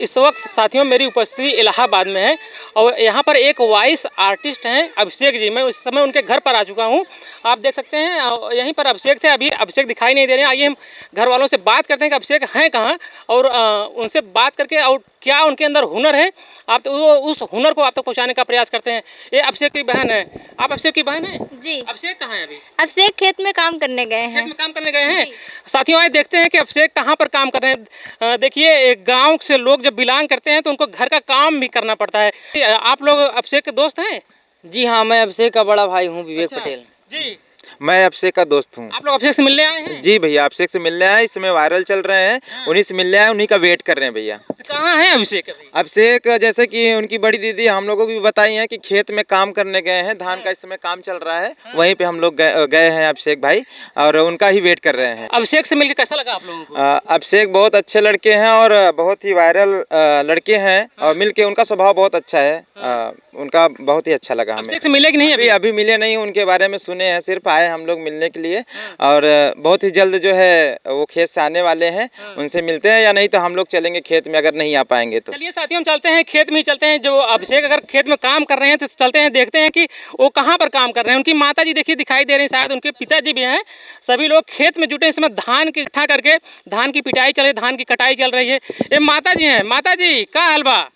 इस वक्त साथियों मेरी उपस्थिति इलाहाबाद में है और यहाँ पर एक वॉइस आर्टिस्ट हैं अभिषेक जी। मैं उस समय उनके घर पर आ चुका हूँ। आप देख सकते हैं यहीं पर अभिषेक थे। अभी अभिषेक दिखाई नहीं दे रहे हैं। आइए हम घर वालों से बात करते हैं कि अभिषेक हैं कहाँ और उनसे बात करके और क्या उनके अंदर हुनर है आप तो उस हुनर को आप तक पहुँचाने का प्रयास करते हैं। ये अभिषेक की बहन है। आप अभिषेक की बहन है जी। अभिषेक कहाँ है? अभी अभिषेक खेत में काम करने गए हैं। खेत में काम करने गए हैं। साथियों आए देखते हैं कि अभिषेक कहाँ पर काम कर रहे हैं। देखिए गांव से लोग जब बिलोंग करते हैं तो उनको घर का काम भी करना पड़ता है। आप लोग अभिषेक के दोस्त हैं? जी हाँ, मैं अभिषेक का बड़ा भाई हूँ, विवेक पटेल जी। मैं अभिषेक का दोस्त हूँ। आप लोग अभिषेक से मिलने आए हैं? जी भैया, अभिषेक से मिलने आए। इस समय वायरल चल रहे हैं, उन्हीं से मिलने आए, उन्हीं का वेट कर रहे हैं भैया। कहाँ है अभिषेक अभी? अभिषेक जैसे कि उनकी बड़ी दीदी हम लोगों को भी बताई है कि खेत में काम करने गए हैं। धान का इस समय काम चल रहा है, वहीं पे हम लोग गए हैं अभिषेक भाई, और उनका ही वेट कर रहे हैं। अभिषेक से मिलकर कैसा लगा आप लोगों को? अभिषेक बहुत अच्छे लड़के हैं और बहुत ही वायरल लड़के हैं और मिलके उनका स्वभाव बहुत अच्छा है। उनका बहुत ही अच्छा लगा हमें। अभिषेक से मिले कि नहीं? अभी मिले नहीं, उनके बारे में सुने हैं, सिर्फ आए हम लोग मिलने के लिए। और बहुत ही जल्द जो है वो खेत से आने वाले हैं, उनसे मिलते हैं, या नहीं तो हम लोग चलेंगे खेत में अगर नहीं आ पाएंगे तो। चलिए साथियों हम चलते हैं, खेत में ही चलते हैं। जो अभिषेक अगर खेत में काम कर रहे हैं तो चलते हैं, देखते हैं कि वो कहाँ पर काम कर रहे हैं। उनकी माता जी देखिए दिखाई दे रही हैं, शायद उनके पिताजी भी हैं। सभी लोग खेत में जुटे, इसमें धान की इकट्ठा करके धान की पिटाई चल रही, धान की कटाई चल रही है। ये माता जी हैं। माता जी का हलवा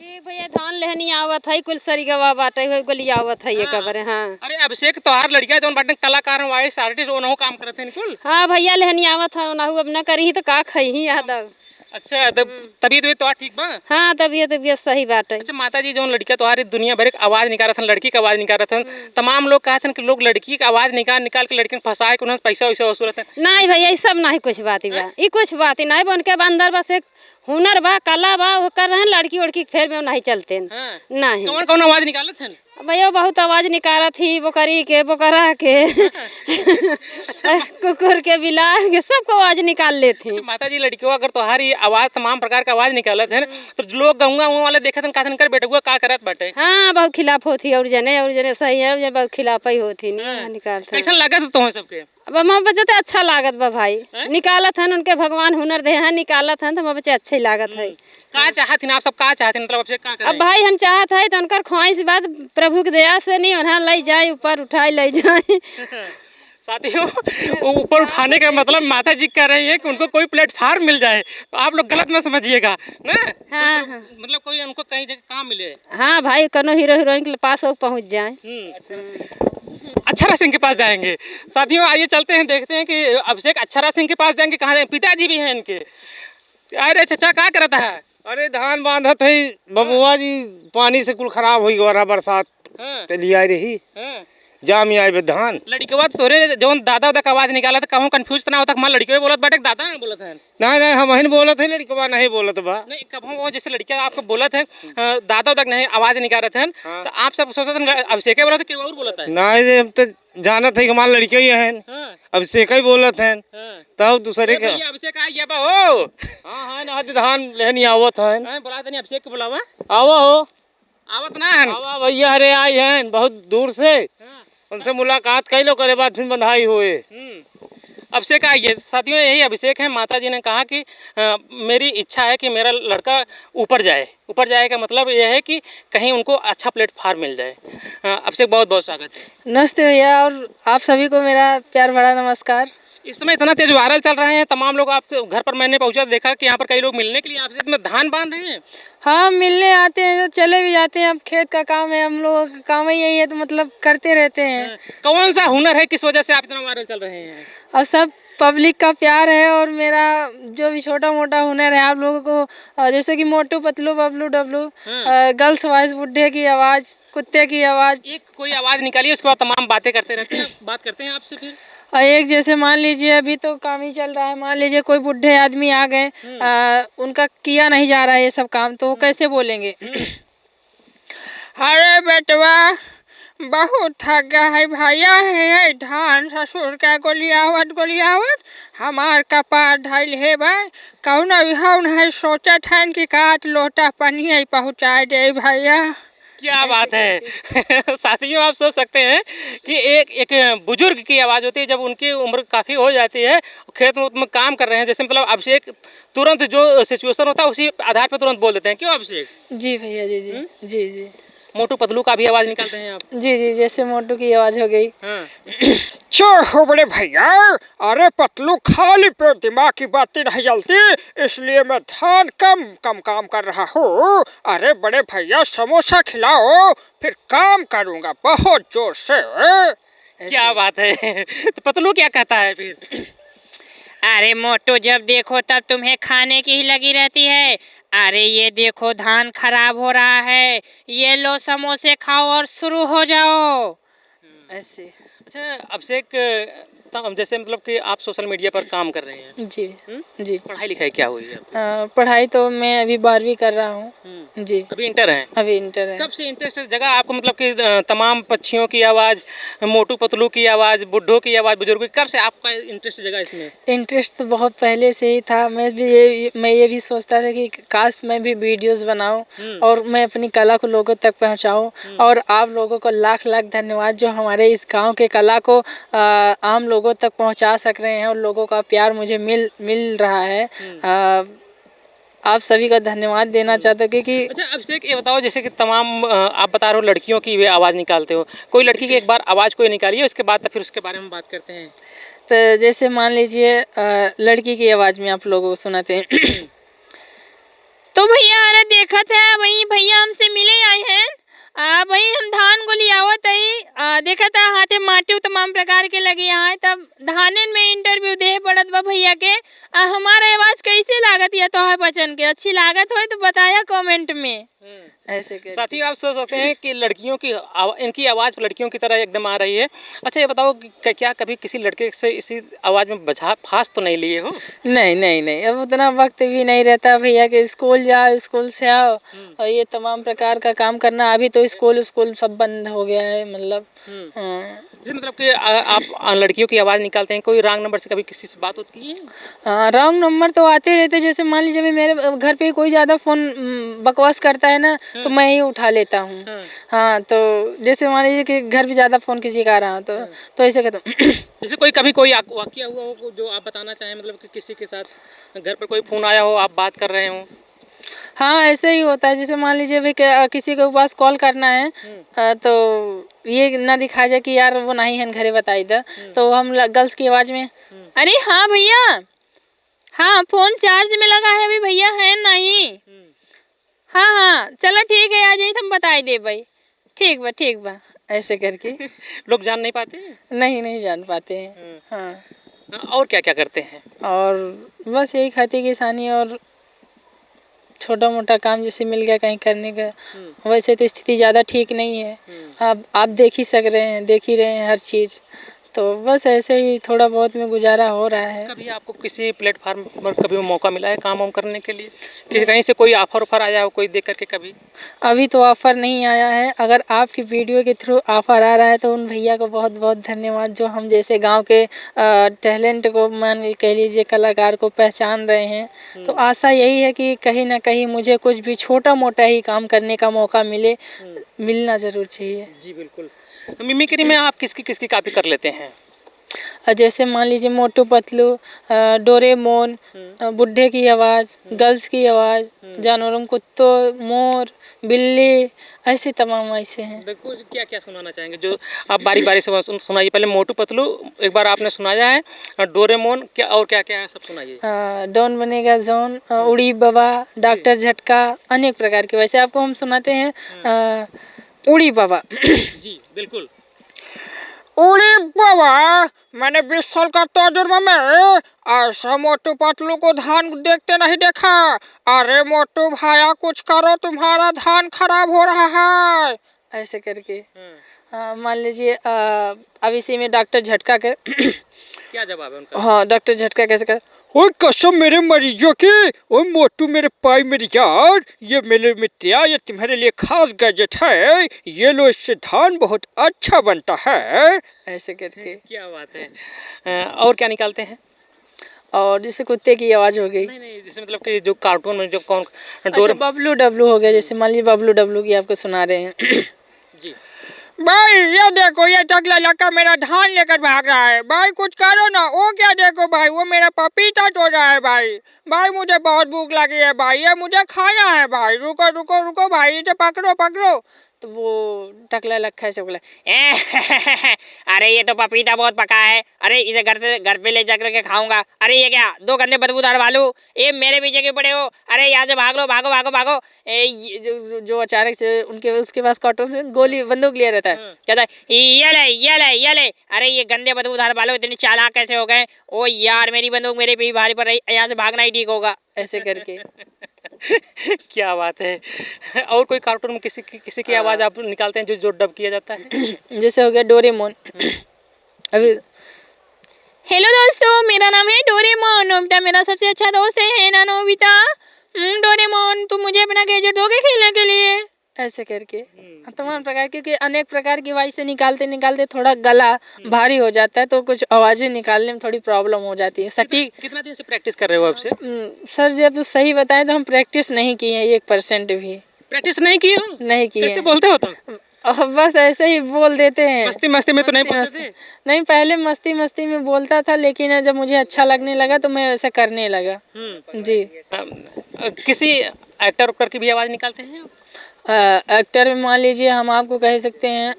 ठीक भैया, धान लेहनी आवत है, कुल सरिगवा बाटे है, गोली आवत है ये कबर। हाँ अरे अभिषेक तोहार लड़किया जो बाटन कलाकार वॉइस आर्टिस्ट वो काम करते हैं कुल। हाँ भैया, लेहनी आवत है, ना अब न करी तो का खई यादव। अच्छा तबीयत तो ठीक बा? हाँ तबीयत सही बात है। अच्छा माता जी जो लड़किया तोहारी दुनिया भर आवाज निकाल रहे थे, लड़की की आवाज निकाल रहे थे, तमाम लोग कहते हैं कि लोग लड़की की आवाज निकाल के लड़की को फंसा के उन्हें पैसा वैसा वसूलते हैं। नहीं भैया ये सब नहीं कुछ बात बा, ये कुछ बात ही नहीं। उनके अंदर बस एक हुनर बा, कला बा, वो कर रहे हैं। लड़की उड़की फेर में नहीं चलते नहीं। कौन कौन आवाज निकालत हैं? भैया बहुत आवाज निकाला थी, बोकरी के, बोकरा के, कुकुर के, बिलार के, सबको आवाज निकाल लेते हैं। माता जी लड़कियों अगर तुम्हारी आवाज तमाम प्रकार का आवाज निकालत है तो लोग गंगा वाले देखे कहते कर बेटा का करत बाटे। हाँ बहुत खिलाफ होती है, और जने सही है, बहुत खिलाफ ही होती निकालते। कैसा लगा तो सबके? अब हम बच्चे तो अच्छा लागत बा भाई, निकालत है उनके भगवान हुनर दे हैं, निकालत है तो हम बच्चे अच्छे लागत है। का चाहत आप सब का चाहते मतलब अभिषेक का अब भाई हम चाहत है तो उनकर ख्वाहिश बात प्रभु की दया से नहीं उन्हें ले जाए, ऊपर उठाए ले जाए। साथियों ऊपर उठाने का मतलब माता जी कह रही है कि उनको कोई प्लेटफार्म मिल जाए, तो आप लोग गलत मत समझिएगा ना। हाँ मतलब कोई उनको कहीं जगह काम मिले। हाँ भाई, कनो हीरो हीरोइन के पास वो पहुँच जाए। अक्षरा सिंह के पास जाएंगे। साथियों आइए चलते हैं, देखते हैं कि अभिषेक अक्षरा सिंह के पास जाएंगे। कहाँ जाएंगे? पिताजी भी हैं इनके। अरे चचा क्या करता है? अरे धान बांधत है बबुआ जी, पानी से कुल खराब हो गया, बरसात चली आई रही, जाम आए धान। लड़के तोरे जो दादा उदा का आवाज निकाला था, कहूँ कंफ्यूज ना होता लड़के बोलत बाटे दादा नहीं बोलत है? नहीं हम ही बोलत है, लड़कवा नहीं बोलत बा। नहीं कहूँ जैसे लड़किया आपको बोलत है दादा उदा नहीं आवाज निकाल रहे थे तो आप सब सोचते थे अभिषेक बोला था कि और बोलत है? नहीं हम तो जानत है कि हमारे लड़के ही हैं, अभिषेक ही बोलत हैं, तब दूसरे के अभिषेक आ गया हो। हाँ ना धान लेहनी आवत है, बोला था अभिषेक को बुलावा आवा हो, आवत ना है आवा भैया, अरे आए हैं बहुत दूर से, उनसे मुलाकात कई लो करे बाद फिर बंधाई हुए। अभिषेक आइए। साथियों यही अभिषेक हैं। माता जी ने कहा कि मेरी इच्छा है कि मेरा लड़का ऊपर जाए का मतलब यह है कि कहीं उनको अच्छा प्लेटफार्म मिल जाए। अभिषेक बहुत बहुत स्वागत है। नमस्ते भैया, और आप सभी को मेरा प्यार भरा नमस्कार। इस समय इतना तेज वायरल चल रहे हैं, तमाम लोग आप घर पर मैंने पहुंचा देखा कि यहाँ पर कई लोग मिलने के लिए आपसे में धान बांध रहे हैं। हाँ मिलने आते हैं, चले भी जाते हैं। अब खेत का काम है, हम लोगों का काम ही यही है, तो मतलब करते रहते हैं। कौन सा हुनर है, किस वजह से आप इतना वायरल चल रहे हैं? और सब पब्लिक का प्यार है, और मेरा जो भी छोटा मोटा हुनर है आप लोगों को, जैसे कि मोटू पतलू बबलू डबलू, गर्ल्स वॉइस, बुढ़े की आवाज़, कुत्ते की आवाज़, एक कोई आवाज़ निकालिए, उसके बाद तमाम बातें करते रहते हैं। बात करते हैं आपसे फिर। और एक जैसे मान लीजिए अभी तो काम ही चल रहा है, मान लीजिए कोई बुढ़े आदमी आ गए, उनका किया नहीं जा रहा है ये सब काम, तो वो कैसे बोलेंगे? अरे बेटवा बहुत थक गया है भैया, है धान ससुर का गोलियावत हमार कपार ढाइल है भाई, कौन अभी हम है सोचत है कि काट लोटा पनिया पहुँचा दे भैया। क्या बात है। साथियों आप सोच सकते हैं कि एक बुजुर्ग की आवाज़ होती है जब उनकी उम्र काफ़ी हो जाती है, खेत में काम कर रहे हैं, जैसे मतलब अभिषेक तुरंत जो सिचुएशन होता है उसी आधार पर तुरंत बोल देते हैं, क्यों अभिषेक? जी भैया, जी जी जी जी मोटू पतलू का भी आवाज़ निकालते हैं आप? जी जी, जैसे मोटू की आवाज़ हो गई। हाँ। हो बड़े भैया, अरे पतलू खाली पेट दिमाग की बातें नहीं चलती, इसलिए मैं ध्यान कम कम काम कर रहा हूँ। अरे बड़े भैया समोसा खिलाओ, फिर काम करूँगा बहुत जोर से। क्या बात है। तो पतलू क्या कहता है फिर? अरे मोटू, जब देखो तब तुम्हें खाने की ही लगी रहती है। अरे ये देखो धान खराब हो रहा है, ये लो समोसे खाओ और शुरू हो जाओ। ऐसे। अच्छा अभिषेक, जैसे मतलब कि आप सोशल मीडिया पर काम कर रहे हैं, जी जी। पढ़ाई लिखाई क्या हुई है? पढ़ाई तो मैं अभी 12वीं कर रहा हूँ। जी, अभी इंटर है? अभी इंटर है। कब से इंटरेस्ट जगह आपको, मतलब कि तमाम पक्षियों की आवाज़, मोटू पतलू की आवाज़, बुड्ढों की आवाज़, बुजुर्गों की, कब से आपका इंटरेस्ट जगह इसमें? इंटरेस्ट तो बहुत पहले से ही था। मैं ये भी सोचता था कि काश मैं भी वीडियोस बनाऊं और मैं अपनी कला को लोगों तक पहुंचाऊं। और आप लोगों को लाख लाख धन्यवाद जो हमारे इस गांव के कला को आम लोगों तक पहुंचा सक रहे हैं और लोगों का प्यार मुझे मिल रहा है। आप सभी का धन्यवाद देना चाहते हैं कि अच्छा अभिषेक, ये बताओ, जैसे कि तमाम आप बता रहे हो लड़कियों की भी आवाज़ निकालते हो, कोई लड़की की एक बार आवाज़ कोई निकालिए, उसके बाद तो फिर उसके बारे में बात करते हैं। तो जैसे मान लीजिए लड़की की आवाज़ में आप लोगों को सुनाते हैं। तो भैया अरे देखत है वही भैया हमसे मिले आए हैं। भाई हम धान को लियावत है, देखा था हाथे माटी तमाम प्रकार के लगे आए, तब धाने में इंटरव्यू दे पड़त बा भैया के। हमारा आवाज़ कैसे लागत या तो है बचन के अच्छी लागत हो तो बताया कमेंट में। ऐसे कर साथियों आप सोच सकते हैं कि लड़कियों की इनकी आवाज़ लड़कियों की तरह एकदम आ रही है। अच्छा ये बताओ कि क्या कभी किसी लड़के से इसी आवाज़ में बजा फांस तो नहीं लिए हो? नहीं नहीं नहीं, अब उतना वक्त भी नहीं रहता भैया कि स्कूल जाओ, स्कूल से आओ और ये तमाम प्रकार का काम करना। अभी तो स्कूल सब बंद हो गया है, मतलब जी, मतलब कि आप लड़कियों की आवाज़ निकालते हैं, कोई रॉन्ग नंबर से कभी किसी से बात होती है? हाँ, रॉन्ग नंबर तो आते रहते। जैसे मान लीजिए मेरे घर पे कोई ज़्यादा फ़ोन बकवास करता है ना, तो मैं ही उठा लेता हूँ। हाँ, तो जैसे मान लीजिए कि घर पे ज़्यादा फ़ोन किसी का आ रहा हो तो ऐसे कहता हूँ। जैसे कभी कोई वाकया हुआ हो जो आप बताना चाहें, मतलब कि किसी के साथ घर पर कोई फ़ोन आया हो, आप बात कर रहे हो? हाँ, ऐसे ही होता है। जैसे मान लीजिए भाई किसी के पास कॉल करना है तो ये ना दिखा जाए कि यार वो नहीं है घरे, बताई दे, तो हम गर्ल्स की आवाज़ में अरे हाँ भैया, हाँ फोन चार्ज में लगा है अभी भैया, है नहीं। हाँ हाँ चलो ठीक है, आ जाइए हम बताई दे भाई। ठीक बा ऐसे करके। लोग जान नहीं पाते? नहीं जान पाते हैं। हाँ। और क्या क्या करते हैं? और बस यही खेती किसानी और छोटा मोटा काम जैसे मिल गया कहीं करने का। वैसे तो स्थिति ज़्यादा ठीक नहीं है, आप देख ही रहे हैं हर चीज़। तो बस ऐसे ही थोड़ा बहुत में गुजारा हो रहा है। कभी आपको किसी प्लेटफार्म पर कभी मौका मिला है काम वाम करने के लिए? कहीं से कोई ऑफर आया हो कोई देख करके कभी? अभी तो ऑफ़र नहीं आया है। अगर आपकी वीडियो के थ्रू ऑफ़र आ रहा है तो उन भैया को बहुत बहुत धन्यवाद जो हम जैसे गांव के टैलेंट को मान कह लीजिए कलाकार को पहचान रहे हैं। तो आशा यही है कि कहीं ना कहीं मुझे कुछ भी छोटा मोटा ही काम करने का मौका मिलना ज़रूर चाहिए। जी बिल्कुल। मिमिक्री में आप किसकी कापी कर लेते हैं? जैसे मान लीजिए मोटू पतलू, डोरेमोन, बुड्ढे की आवाज़, गर्ल्स की आवाज़, जानवरों, कुत्तों, मोर, बिल्ली, ऐसे तमाम ऐसे हैं। देखो क्या क्या सुनाना चाहेंगे जो आप बारी बारी से सुनाइए। पहले मोटू पतलू एक बार आपने सुनाया है, डोरेमोन क्या और क्या क्या है सब सुनाइए। डॉन बनेगा जॉन, उड़ी बाबा, डॉक्टर झटका, अनेक प्रकार के। वैसे आपको हम सुनाते हैं उड़ी बाबा। जी बिल्कुल। उड़ी बाबा, मैंने 20 साल का तजुर्बा में ऐसा मोटू पतलू को धान देखते नहीं देखा। अरे मोटू भाया कुछ करो, तुम्हारा धान खराब हो रहा है, ऐसे करके। मान लीजिए अब इसी में डॉक्टर झटका के क्या जवाब है उनका? हाँ, डॉक्टर झटका कैसे कर, ओए कसम मेरे मरीजों की, ओए मोटू मेरे पाई मेरी यार, ये मेरे मित्रा, ये तुम्हारे लिए खास गैजेट है, ये लो, इससे धान बहुत अच्छा बनता है, ऐसे करके। क्या बात है। और क्या निकालते हैं? और जैसे कुत्ते की आवाज़ हो गई। नहीं नहीं, जैसे मतलब कि जो कार्टून में जो कौन अच्छा, बबलू डब्लू हो गया, जैसे मान लीजिए बबलू डब्लू की आपको सुना रहे हैं। जी भाई ये देखो, ये टकला लड़का मेरा धान लेकर भाग रहा है। भाई कुछ करो ना। वो क्या देखो भाई, वो मेरा पपीता तोड़ रहा है भाई। भाई मुझे बहुत भूख लगी है भाई, ये मुझे खाना है भाई। रुको रुको रुको भाई, इसे पकड़ो पकड़ो। तो वो टकला लखा है बोला, अरे ये तो पपीता बहुत पका है, अरे इसे घर पे ले जाकर के खाऊंगा। अरे ये क्या, दो गंदे बदबूदार भालू, ये मेरे पीछे क्यों पड़े हो? अरे यहाँ से भाग लो, भागो भागो भागो। ये जो अचानक से उसके पास कार्टून से गोली बंदूक लिया रहता है, कहता है ये ले ये ले ये ले। अरे ये गंदे बदबूदार भालू इतने चालाक कैसे हो गए? ओ यार, मेरी बंदूक मेरे पे ही भारी पड़ रही, यहाँ से भागना ही ठीक होगा। ऐसे करके। क्या बात है। और कोई कार्टून में किसी की आवाज़ आप निकालते हैं जो डब किया जाता है? जैसे हो गया डोरेमोन। अभी हेलो दोस्तों, मेरा नाम है डोरेमोन। नोबिता मेरा सबसे अच्छा दोस्त है ना नोबिता? डोरेमोन, तुम मुझे अपना गैजेट दोगे खेलने के लिए? ऐसे करके तमाम प्रकार, क्योंकि अनेक प्रकार की आवाज़ से निकालते निकालते थोड़ा गला भारी हो जाता है, तो कुछ आवाज़ें निकालने में थोड़ी प्रॉब्लम हो जाती है। सटीक कितना दिन से प्रैक्टिस कर रहे हो आपसे? सर जब सही बताएं तो हम प्रैक्टिस नहीं किए हैं 1% भी। प्रैक्टिस नहीं की हो? नहीं किए कैसे हैं। बोलते हो तुम? बस ऐसे ही बोल देते हैं। मस्ती मस्ती में तो नहीं बोलते थे? नहीं, पहले मस्ती मस्ती में बोलता था, लेकिन जब मुझे अच्छा लगने लगा तो मैं ऐसा करने लगा। जी। किसी एक्टर उक्टर की भी आवाज़ निकालते हैं? एक्टर में मान लीजिए हम आपको कह सकते हैं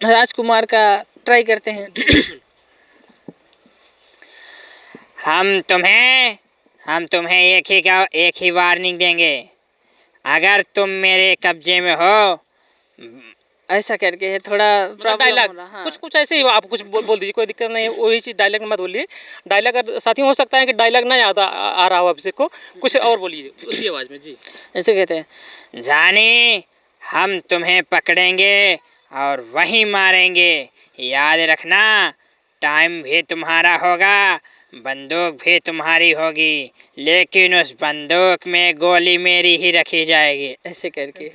राजकुमार का ट्राई करते हैं। हम तुम्हें एक ही वार्निंग देंगे। अगर तुम मेरे कब्जे में हो। ऐसा करके है, थोड़ा प्रॉब्लम डायलॉग हो रहा। हाँ। कुछ ऐसे ही आप कुछ बोल दीजिए, कोई दिक्कत नहीं है। वही चीज़ डायलॉग मत बोलिए। डायलॉग साथी हो सकता है कि डायलॉग ना याद आ रहा हो आपसे को, कुछ और बोलिए उसी आवाज़ में। जी ऐसे कहते हैं, जानी, हम तुम्हें पकड़ेंगे और वहीं मारेंगे। याद रखना, टाइम भी तुम्हारा होगा, बंदूक भी तुम्हारी होगी, लेकिन उस बंदूक में गोली मेरी ही रखी जाएगी। ऐसे करके।